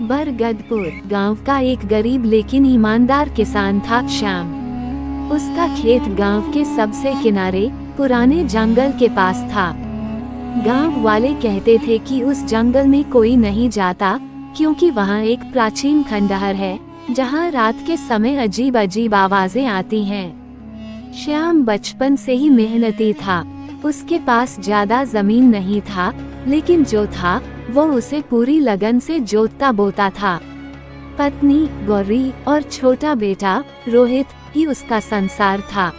बरगदपुर गांव का एक गरीब लेकिन ईमानदार किसान था श्याम। उसका खेत गांव के सबसे किनारे पुराने जंगल के पास था। गांव वाले कहते थे कि उस जंगल में कोई नहीं जाता क्योंकि वहां एक प्राचीन खंडहर है जहां रात के समय अजीब अजीब आवाजें आती हैं। श्याम बचपन से ही मेहनती था। उसके पास ज्यादा जमीन नहीं था, लेकिन जो था वो उसे पूरी लगन से जोतता बोता था। पत्नी गौरी और छोटा बेटा रोहित ही उसका संसार था।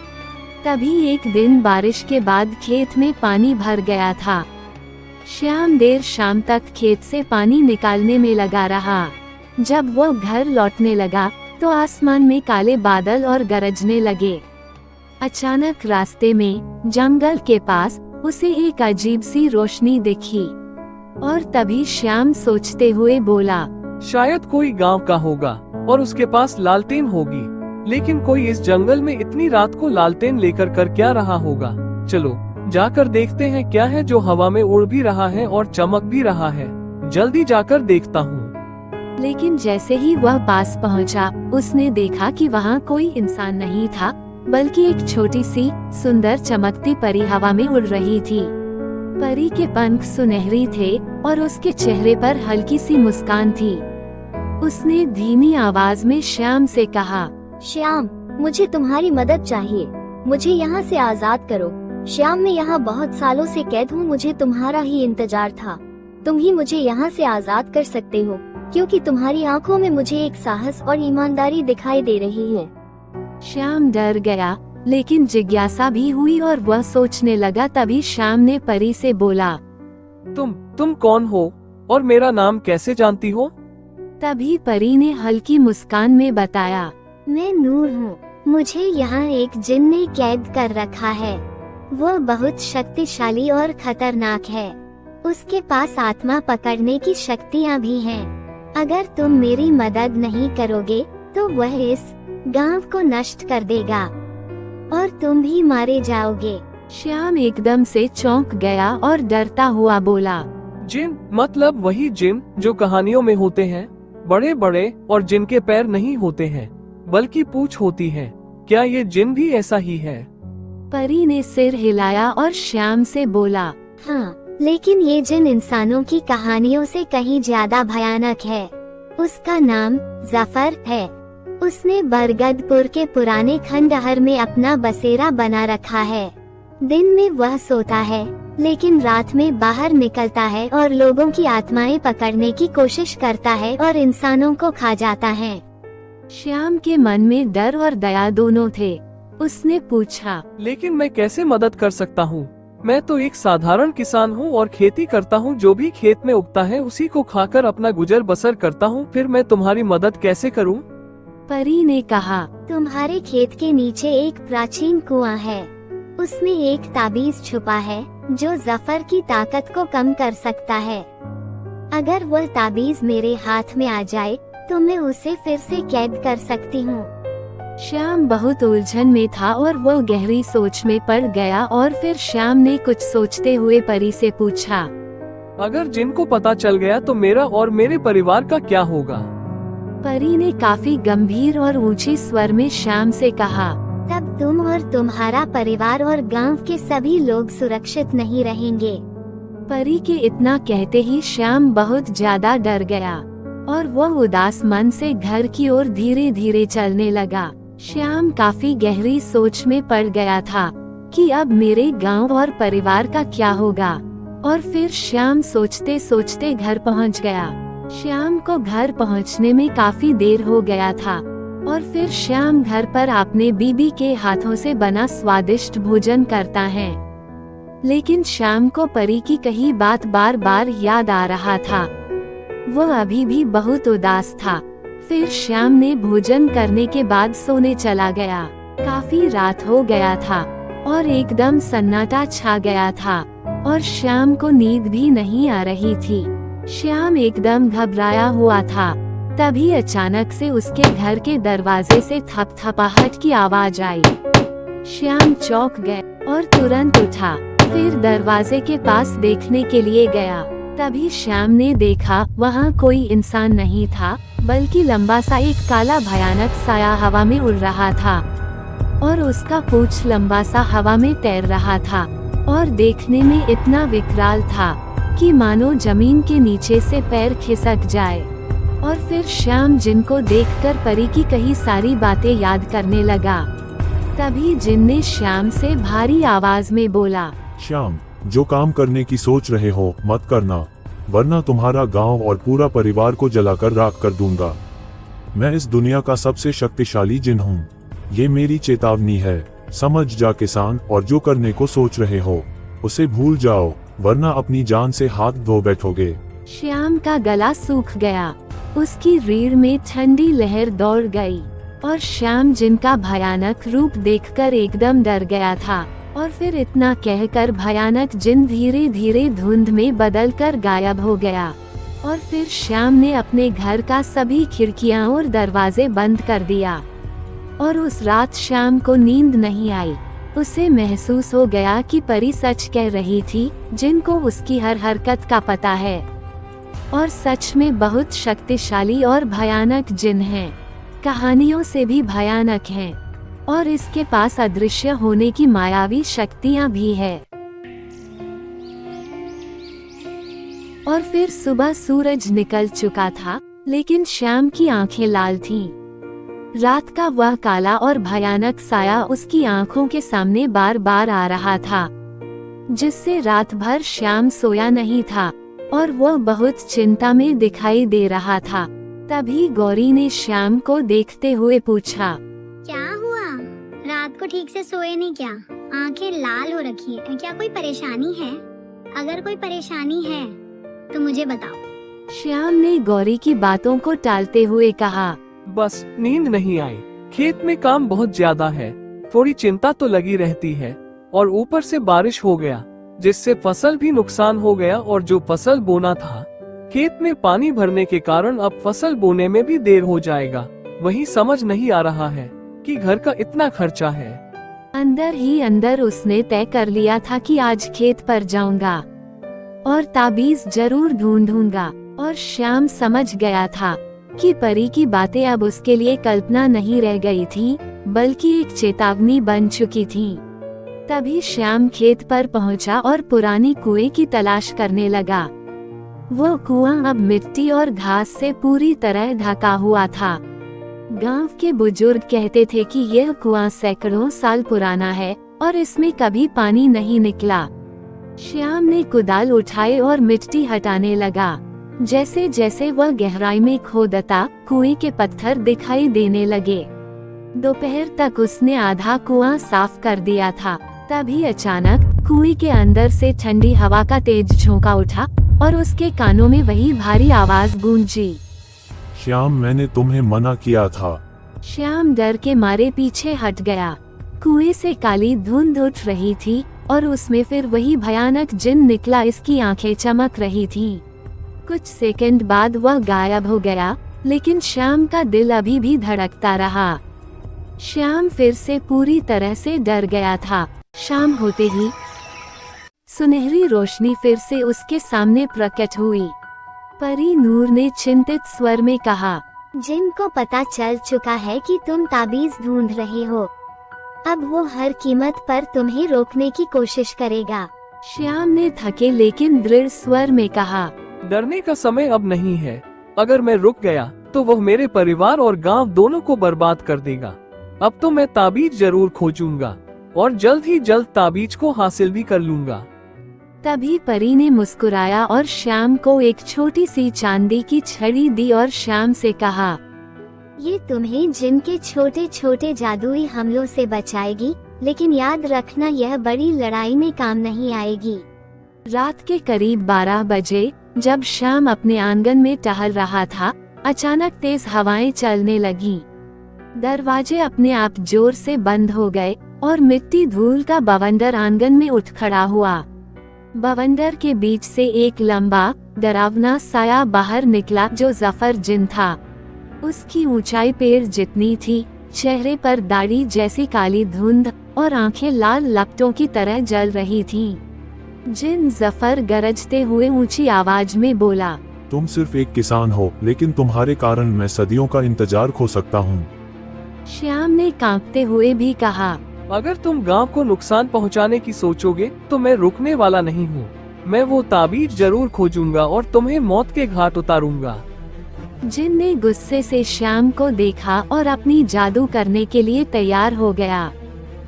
तभी एक दिन बारिश के बाद खेत में पानी भर गया था। श्याम देर शाम तक खेत से पानी निकालने में लगा रहा। जब वो घर लौटने लगा तो आसमान में काले बादल और गरजने लगे। अचानक रास्ते में जंगल के पास उसे एक अजीब सी रोशनी दिखी और तभी श्याम सोचते हुए बोला, शायद कोई गांव का होगा और उसके पास लालटेन होगी। लेकिन कोई इस जंगल में इतनी रात को लालटेन लेकर कर क्या रहा होगा। चलो जाकर देखते हैं क्या है जो हवा में उड़ भी रहा है और चमक भी रहा है। जल्दी जाकर देखता हूँ। लेकिन जैसे ही वह पास पहुँचा, उसने देखा कि वहाँ कोई इंसान नहीं था, बल्कि एक छोटी सी सुंदर चमकती परी हवा में उड़ रही थी। परी के पंख सुनहरी थे और उसके चेहरे पर हल्की सी मुस्कान थी। उसने धीमी आवाज में श्याम से कहा, श्याम, मुझे तुम्हारी मदद चाहिए। मुझे यहाँ से आजाद करो। श्याम, मैं यहाँ बहुत सालों से कैद हूँ। मुझे तुम्हारा ही इंतजार था। तुम ही मुझे यहाँ से आजाद कर सकते हो, क्योंकि तुम्हारी आंखों में मुझे एक साहस और ईमानदारी दिखाई दे रही है। श्याम डर गया, लेकिन जिज्ञासा भी हुई और वह सोचने लगा। तभी श्याम ने परी से बोला, तुम कौन हो और मेरा नाम कैसे जानती हो? तभी परी ने हल्की मुस्कान में बताया, मैं नूर हूँ। मुझे यहाँ एक जिन ने कैद कर रखा है। वो बहुत शक्तिशाली और खतरनाक है। उसके पास आत्मा पकड़ने की शक्तियाँ भी हैं। अगर तुम मेरी मदद नहीं करोगे तो वह इस गांव को नष्ट कर देगा और तुम भी मारे जाओगे। श्याम एकदम से चौंक गया और डरता हुआ बोला, जिन मतलब वही जिन जो कहानियों में होते हैं, बड़े बड़े और जिनके पैर नहीं होते हैं बल्कि पूंछ होती है। क्या ये जिन भी ऐसा ही है? परी ने सिर हिलाया और श्याम से बोला, हाँ, लेकिन ये जिन इंसानों की कहानियों से कहीं ज्यादा भयानक है। उसका नाम जफर है। उसने बरगदपुर के पुराने खंडहर में अपना बसेरा बना रखा है। दिन में वह सोता है, लेकिन रात में बाहर निकलता है और लोगों की आत्माएं पकड़ने की कोशिश करता है और इंसानों को खा जाता है। श्याम के मन में डर और दया दोनों थे। उसने पूछा, लेकिन मैं कैसे मदद कर सकता हूँ? मैं तो एक साधारण किसान हूँ और खेती करता हूँ। जो भी खेत में उगता है उसी को खाकर अपना गुजर बसर करता हूँ। फिर मैं तुम्हारी मदद कैसे करूँ? परी ने कहा, तुम्हारे खेत के नीचे एक प्राचीन कुआं है। उसमें एक ताबीज छुपा है जो जफर की ताकत को कम कर सकता है। अगर वह ताबीज मेरे हाथ में आ जाए तो मैं उसे फिर से कैद कर सकती हूँ। श्याम बहुत उलझन में था और वो गहरी सोच में पड़ गया और फिर श्याम ने कुछ सोचते हुए परी से पूछा, अगर जिन को पता चल गया तो मेरा और मेरे परिवार का क्या होगा? परी ने काफी गंभीर और ऊंचे स्वर में श्याम से कहा, तब तुम और तुम्हारा परिवार और गांव के सभी लोग सुरक्षित नहीं रहेंगे। परी के इतना कहते ही श्याम बहुत ज्यादा डर गया और वह उदास मन से घर की ओर धीरे धीरे चलने लगा। श्याम काफी गहरी सोच में पड़ गया था कि अब मेरे गांव और परिवार का क्या होगा। और फिर श्याम सोचते सोचते घर पहुंच गया। श्याम को घर पहुंचने में काफी देर हो गया था और फिर श्याम घर पर अपने बीबी के हाथों से बना स्वादिष्ट भोजन करता है। लेकिन श्याम को परी की कही बात बार बार याद आ रहा था। वो अभी भी बहुत उदास था। फिर श्याम ने भोजन करने के बाद सोने चला गया। काफी रात हो गया था और एकदम सन्नाटा छा गया था और श्याम को नींद भी नहीं आ रही थी। श्याम एकदम घबराया हुआ था। तभी अचानक से उसके घर के दरवाजे से थपथपाहट की आवाज आई। श्याम चौंक गया और तुरंत उठा। फिर दरवाजे के पास देखने के लिए गया। तभी श्याम ने देखा वहाँ कोई इंसान नहीं था, बल्कि लंबा सा एक काला भयानक साया हवा में उड़ रहा था और उसका पूंछ लंबा सा हवा में तैर रहा था और देखने में इतना विकराल था कि मानो जमीन के नीचे से पैर खिसक जाए। और फिर श्याम जिन को देखकर परी की कई सारी बातें याद करने लगा। तभी जिन ने श्याम से भारी आवाज में बोला, श्याम, जो काम करने की सोच रहे हो मत करना, वरना तुम्हारा गांव और पूरा परिवार को जलाकर राख कर दूंगा। मैं इस दुनिया का सबसे शक्तिशाली जिन हूँ। ये मेरी चेतावनी है, समझ जा किसान, और जो करने को सोच रहे हो उसे भूल जाओ, वरना अपनी जान से हाथ धो बैठोगे। श्याम का गला सूख गया, उसकी रीढ़ में ठंडी लहर दौड़ गई और श्याम जिनका भयानक रूप देखकर एकदम डर गया था। और फिर इतना कहकर भयानक जिन धीरे धीरे धुंध में बदलकर गायब हो गया। और फिर श्याम ने अपने घर का सभी खिड़कियां और दरवाजे बंद कर दिया। और उस रात श्याम को नींद नहीं आई। उसे महसूस हो गया कि परी सच कह रही थी, जिनको उसकी हर हरकत का पता है और सच में बहुत शक्तिशाली और भयानक जिन है, कहानियों से भी भयानक है और इसके पास अदृश्य होने की मायावी शक्तियां भी है। और फिर सुबह सूरज निकल चुका था, लेकिन श्याम की आंखें लाल थीं। रात का वह काला और भयानक साया उसकी आंखों के सामने बार बार आ रहा था, जिससे रात भर श्याम सोया नहीं था और वह बहुत चिंता में दिखाई दे रहा था। तभी गौरी ने श्याम को देखते हुए पूछा, क्या हुआ? रात को ठीक से सोए नहीं क्या? आंखें लाल हो रखी है, क्या कोई परेशानी है? अगर कोई परेशानी है तो मुझे बताओ। श्याम ने गौरी की बातों को टालते हुए कहा, बस नींद नहीं आई, खेत में काम बहुत ज्यादा है, थोड़ी चिंता तो लगी रहती है और ऊपर से बारिश हो गया, जिससे फसल भी नुकसान हो गया और जो फसल बोना था खेत में पानी भरने के कारण अब फसल बोने में भी देर हो जाएगा। वही समझ नहीं आ रहा है कि घर का इतना खर्चा है। अंदर ही अंदर उसने तय कर लिया था कि आज खेत पर जाऊंगा और ताबीज जरूर ढूंढूंगा। और श्याम समझ गया था कि परी की बातें अब उसके लिए कल्पना नहीं रह गई थी, बल्कि एक चेतावनी बन चुकी थी। तभी श्याम खेत पर पहुंचा और पुरानी कुएं की तलाश करने लगा। वो कुआं अब मिट्टी और घास से पूरी तरह ढका हुआ था। गांव के बुजुर्ग कहते थे कि यह कुआं सैकड़ों साल पुराना है और इसमें कभी पानी नहीं निकला। श्याम ने कुदाल उठाए और मिट्टी हटाने लगा। जैसे जैसे वह गहराई में खोदता, कुएं के पत्थर दिखाई देने लगे। दोपहर तक उसने आधा कुआं साफ कर दिया था। तभी अचानक कुएं के अंदर से ठंडी हवा का तेज झोंका उठा और उसके कानों में वही भारी आवाज गूंजी, श्याम, मैंने तुम्हें मना किया था। श्याम डर के मारे पीछे हट गया। कुएं से काली धुंध उठ रही थी और उसमें फिर वही भयानक जिन निकला। इसकी आंखें चमक रही थीं। कुछ सेकंड बाद वह गायब हो गया, लेकिन श्याम का दिल अभी भी धड़कता रहा। श्याम फिर से पूरी तरह से डर गया था। शाम होते ही सुनहरी रोशनी फिर से उसके सामने प्रकट हुई। परी नूर ने चिंतित स्वर में कहा, जिनको पता चल चुका है कि तुम ताबीज ढूंढ रहे हो, अब वो हर कीमत पर तुम्हें रोकने की कोशिश करेगा। श्याम ने थके लेकिन दृढ़ स्वर में कहा, डरने का समय अब नहीं है। अगर मैं रुक गया तो वह मेरे परिवार और गांव दोनों को बर्बाद कर देगा। अब तो मैं ताबीज जरूर खोजूंगा और जल्द ही जल्द ताबीज को हासिल भी कर लूंगा। तभी परी ने मुस्कुराया और श्याम को एक छोटी सी चांदी की छड़ी दी और श्याम से कहा, ये तुम्हें जिन के छोटे छोटे जादुई हमलों से बचाएगी, लेकिन याद रखना यह बड़ी लड़ाई में काम नहीं आएगी। रात के करीब 12 बजे जब श्याम अपने आंगन में टहल रहा था, अचानक तेज हवाएं चलने लगीं। दरवाजे अपने आप जोर से बंद हो गए और मिट्टी धूल का बवंडर आंगन में उठ खड़ा हुआ। बवंडर के बीच से एक लंबा डरावना साया बाहर निकला जो जफर जिन था। उसकी ऊंचाई पेड़ जितनी थी, चेहरे पर दाढ़ी जैसी काली धुंध और आंखें लाल लपटों की तरह जल रही थीं। जिन जफर गरजते हुए ऊंची आवाज में बोला। तुम सिर्फ एक किसान हो, लेकिन तुम्हारे कारण मैं सदियों का इंतजार खो सकता हूँ। श्याम ने कांपते हुए भी कहा, अगर तुम गांव को नुकसान पहुंचाने की सोचोगे तो मैं रुकने वाला नहीं हूँ। मैं वो ताबीज जरूर खोजूंगा और तुम्हें मौत के घाट उतारूंगा। जिन ने गुस्से से श्याम को देखा और अपनी जादू करने के लिए तैयार हो गया।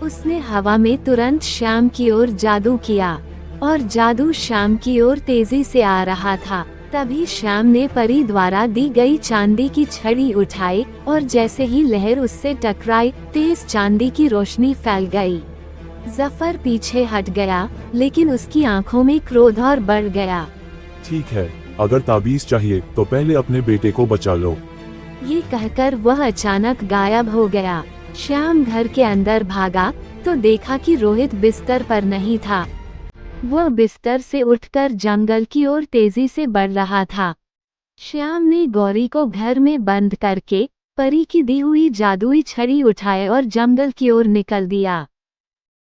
उसने हवा में तुरंत श्याम की ओर जादू किया और जादू श्याम की ओर तेजी से आ रहा था। तभी श्याम ने परी द्वारा दी गई चांदी की छड़ी उठाई और जैसे ही लहर उससे टकराई, तेज चांदी की रोशनी फैल गई। जफर पीछे हट गया, लेकिन उसकी आंखों में क्रोध और बढ़ गया। ठीक है, अगर ताबीज चाहिए तो पहले अपने बेटे को बचा लो। ये कहकर वह अचानक गायब हो गया। श्याम घर के अंदर भागा तो देखा कि रोहित बिस्तर पर नहीं था। वह बिस्तर से उठकर जंगल की ओर तेजी से बढ़ रहा था। श्याम ने गौरी को घर में बंद करके परी की दी हुई जादुई छड़ी उठाए और जंगल की ओर निकल दिया।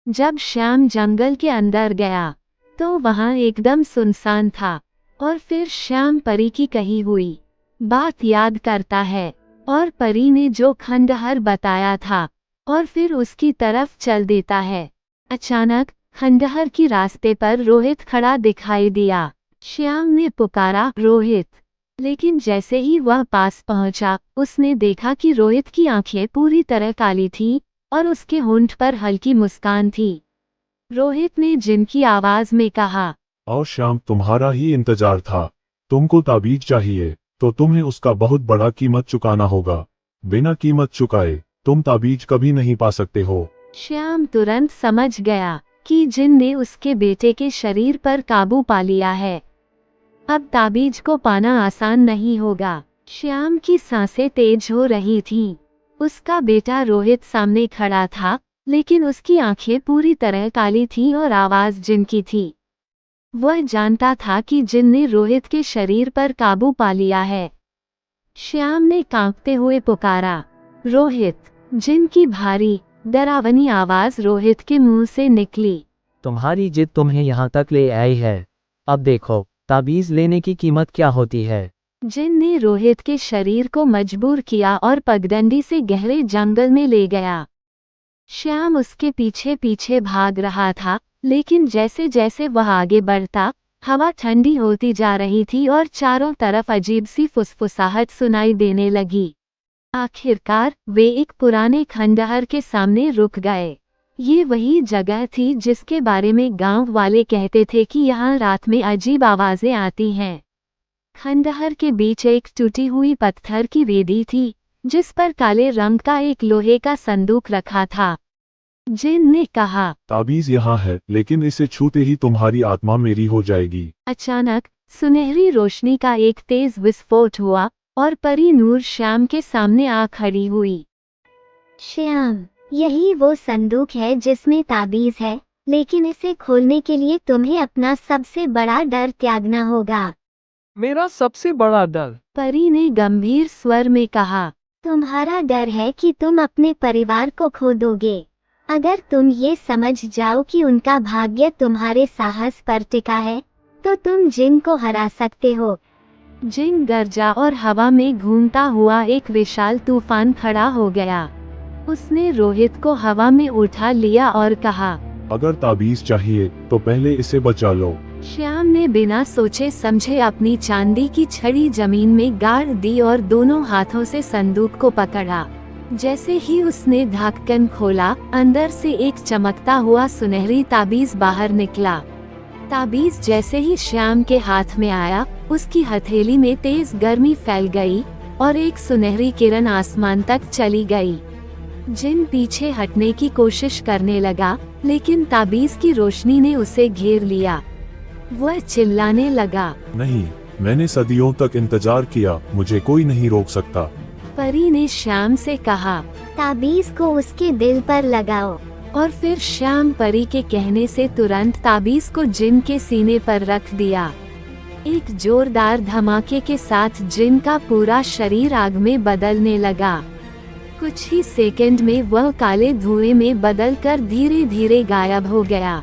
जब श्याम जंगल के अंदर गया तो वहां एकदम सुनसान था और फिर श्याम परी की कही हुई बात याद करता है और परी ने जो खंडहर बताया था और फिर उसकी तरफ चल देता है। अचानक खंडहर की रास्ते पर रोहित खड़ा दिखाई दिया। श्याम ने पुकारा, रोहित, लेकिन जैसे ही वह पास पहुंचा, उसने देखा कि रोहित की आंखें पूरी तरह काली थीं और उसके होंठ पर हल्की मुस्कान थी। रोहित ने जिनकी आवाज में कहा, और श्याम, तुम्हारा ही इंतजार था। तुमको ताबीज चाहिए तो तुम्हें उसका बहुत बड़ा कीमत चुकाना होगा। बिना कीमत चुकाए तुम ताबीज कभी नहीं पा सकते हो। श्याम तुरंत समझ गया कि जिन ने उसके बेटे के शरीर पर काबू पा लिया है। अब ताबीज को पाना आसान नहीं होगा। श्याम की सांसें तेज हो रही थीं। उसका बेटा रोहित सामने खड़ा था, लेकिन उसकी आंखें पूरी तरह काली थीं और आवाज जिन की थी। वह जानता था कि जिन ने रोहित के शरीर पर काबू पा लिया है। श्याम ने कांपते हुए पुकारा, रोहित। जिन की भारी डरावनी आवाज रोहित के मुंह से निकली, तुम्हारी जिद तुम्हें यहाँ तक ले आई है। अब देखो ताबीज लेने की कीमत क्या होती है। जिन ने रोहित के शरीर को मजबूर किया और पगडंडी से गहरे जंगल में ले गया। श्याम उसके पीछे पीछे भाग रहा था, लेकिन जैसे जैसे वह आगे बढ़ता, हवा ठंडी होती जा रही थी और चारों तरफ अजीब सी फुसफुसाहट सुनाई देने लगी। आखिरकार वे एक पुराने खंडहर के सामने रुक गए। ये वही जगह थी जिसके बारे में गांव वाले कहते थे कि यहाँ रात में अजीब आवाजें आती हैं। खंडहर के बीच एक टूटी हुई पत्थर की वेदी थी, जिस पर काले रंग का एक लोहे का संदूक रखा था। जिन ने कहा, ताबीज यहाँ है, लेकिन इसे छूते ही तुम्हारी आत्मा मेरी हो जाएगी। अचानक सुनहरी रोशनी का एक तेज विस्फोट हुआ और परी नूर श्याम के सामने आ खड़ी हुई। श्याम, यही वो संदूक है जिसमें ताबीज है, लेकिन इसे खोलने के लिए तुम्हें अपना सबसे बड़ा डर त्यागना होगा। मेरा सबसे बड़ा डर? परी ने गंभीर स्वर में कहा, तुम्हारा डर है कि तुम अपने परिवार को खो दोगे। अगर तुम ये समझ जाओ कि उनका भाग्य तुम्हारे साहस पर टिका है, तो तुम जिन को हरा सकते हो। जिन गरजा और हवा में घूमता हुआ एक विशाल तूफान खड़ा हो गया। उसने रोहित को हवा में उठा लिया और कहा, अगर ताबीज चाहिए तो पहले इसे बचा लो। श्याम ने बिना सोचे समझे अपनी चांदी की छड़ी जमीन में गाड़ दी और दोनों हाथों से संदूक को पकड़ा। जैसे ही उसने ढक्कन खोला, अंदर से एक चमकता हुआ सुनहरी ताबीज बाहर निकला। ताबीज जैसे ही श्याम के हाथ में आया, उसकी हथेली में तेज गर्मी फैल गई और एक सुनहरी किरण आसमान तक चली गई। जिन पीछे हटने की कोशिश करने लगा, लेकिन ताबीज की रोशनी ने उसे घेर लिया। वह चिल्लाने लगा, नहीं, मैंने सदियों तक इंतजार किया, मुझे कोई नहीं रोक सकता। परी ने श्याम से कहा, ताबीज को उसके दिल पर लगाओ। और फिर श्याम परी के कहने से तुरंत ताबीज को जिन के सीने पर रख दिया। एक जोरदार धमाके के साथ जिन का पूरा शरीर आग में बदलने लगा। कुछ ही सेकंड में वह काले धुएं में बदलकर धीरे धीरे गायब हो गया।